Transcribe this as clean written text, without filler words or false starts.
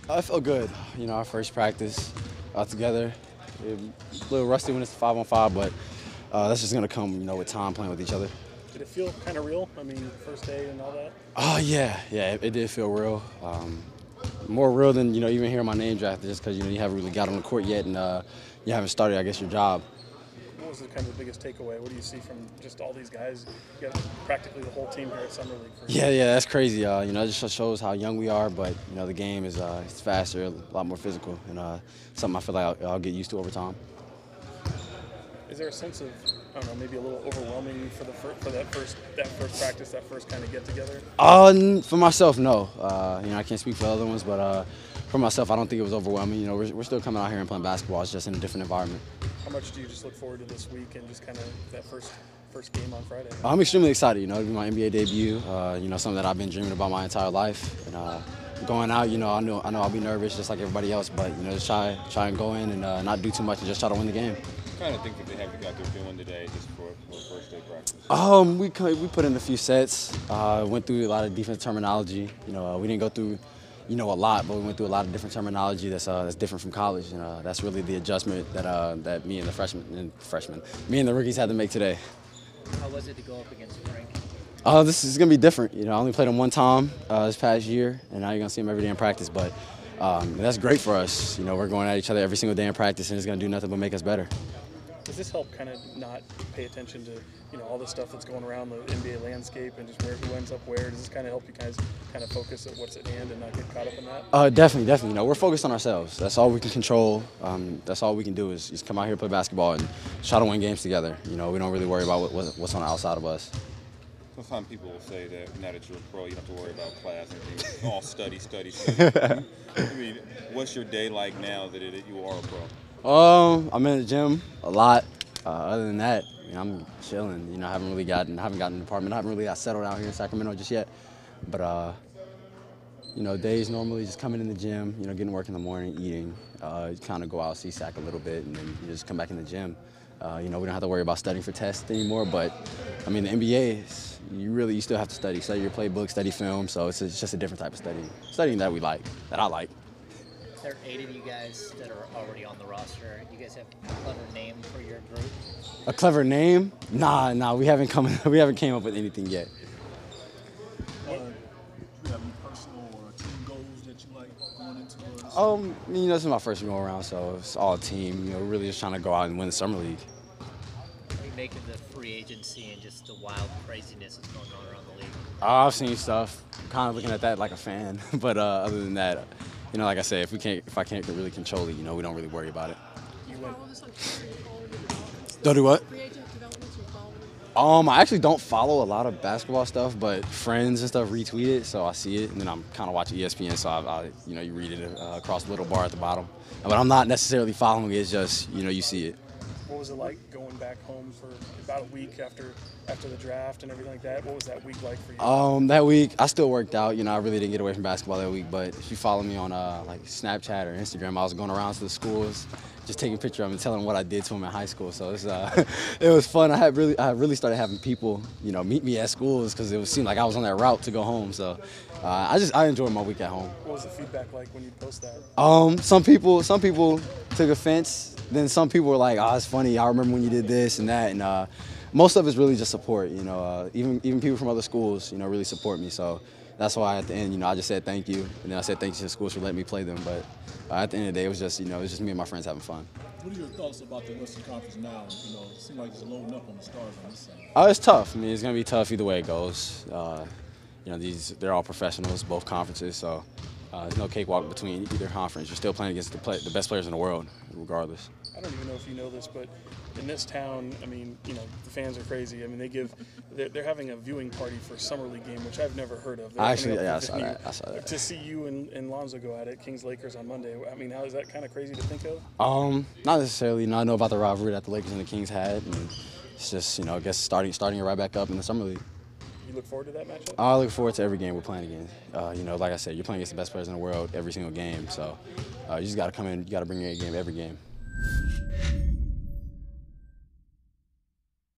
I felt good. You know, our first practice together. A little rusty when it's 5-on-5, but that's just gonna come, with time playing with each other. Did it feel kind of real? I mean, first day and all that? Oh yeah, it did feel real. More real than even hearing my name drafted, just because you haven't really got on the court yet and you haven't started, I guess, your job. What was the kind of the biggest takeaway? What do you see from just all these guys? You got practically the whole team here at Summer League. Yeah, that's crazy. It just shows how young we are, but the game is it's faster, a lot more physical, and something I feel like I'll get used to over time. Is there a sense of, I don't know, maybe a little overwhelming for that first practice, that first kind of get together? For myself, no. I can't speak for other ones, but for myself, I don't think it was overwhelming. We're still coming out here and playing basketball. It's just in a different environment. How much do you just look forward to this week and just kind of that first game on Friday? I'm extremely excited. It'll be my NBA debut. Something that I've been dreaming about my entire life. And going out, I know I'll be nervous just like everybody else, but just try and go in and not do too much and just try to win the game. What kind of things that they have you out there doing today just for first day practice? We put in a few sets. Went through a lot of defense terminology. We didn't go through a lot, but we went through a lot of different terminology that's different from college. And that's really the adjustment that me and the rookies had to make today. How was it to go up against Frank? This is gonna be different. I only played him one time this past year, and now you're gonna see him every day in practice. But that's great for us. We're going at each other every single day in practice, and it's gonna do nothing but make us better. Does this help kind of not pay attention to all the stuff that's going around the NBA landscape and just who ends up where? Does this kind of help you guys kind of focus at what's at hand and not get caught up in that? Definitely. We're focused on ourselves. That's all we can control. That's all we can do is come out here, play basketball, and try to win games together. We don't really worry about what's on the outside of us. Sometimes people will say that now that you're a pro, you don't have to worry about class and things. It's all study. I mean, what's your day like now that you are a pro? I'm in the gym a lot. Other than that, I'm chilling. I haven't gotten an apartment. I haven't really got settled out here in Sacramento just yet. But days normally just coming in the gym, getting work in the morning, eating, kind of go out, see Sac a little bit, and then you just come back in the gym. We don't have to worry about studying for tests anymore. But I mean, the NBA is you still have to study your playbook, study film. So it's just a different type of studying that I like. There are 8 of you guys that are already on the roster. You guys have a clever name for your group? A clever name? Nah. We haven't came up with anything yet. Do you have any personal or team goals that you like going into? This is my first go around, so it's all team. We're really just trying to go out and win the summer league. What do you make of the free agency and just the wild craziness that's going on around the league? I've seen stuff. I'm kind of looking at that like a fan, but other than that, like I said, if I can't really control it, we don't really worry about it. Don't do what? I actually don't follow a lot of basketball stuff, but friends and stuff retweet it, so I see it, and then I'm kind of watching ESPN, so I you read it across the little bar at the bottom. But I'm not necessarily following it. It's just you see it. What was it like going back home for about a week after the draft and everything like that? What was that week like for you? That week I still worked out. I really didn't get away from basketball that week. But if you follow me on like Snapchat or Instagram, I was going around to the schools, just taking pictures of them and telling them what I did to them in high school. So it was fun. I really started having people meet me at schools because it seemed like I was on that route to go home. So I enjoyed my week at home. What was the feedback like when you post that? Some people took offense. Then some people were like, "Oh, it's funny. I remember when you did this and that." And most of it's really just support. Even people from other schools, really support me. So that's why at the end, I just said thank you, and then I said thank you to the schools for letting me play them. But at the end of the day, it was just me and my friends having fun. What are your thoughts about the Western Conference now? It seems like it's loading up on the stars on this side. It's tough. It's gonna be tough either way it goes. They're all professionals, both conferences. So there's no cakewalk between either conference. You're still playing against the best players in the world, regardless. I don't even know if you know this, but in this town, the fans are crazy. They're having a viewing party for a summer league game, which I've never heard of. I saw that. To see you and Lonzo go at it, Kings Lakers on Monday. How is that kind of crazy to think of? Not necessarily. I know about the rivalry that the Lakers and the Kings had, and it's just I guess starting it right back up in the summer league. You look forward to that matchup? I look forward to every game we're playing again. Like I said, you're playing against the best players in the world every single game. So you just got to come in, you got to bring your A game every game.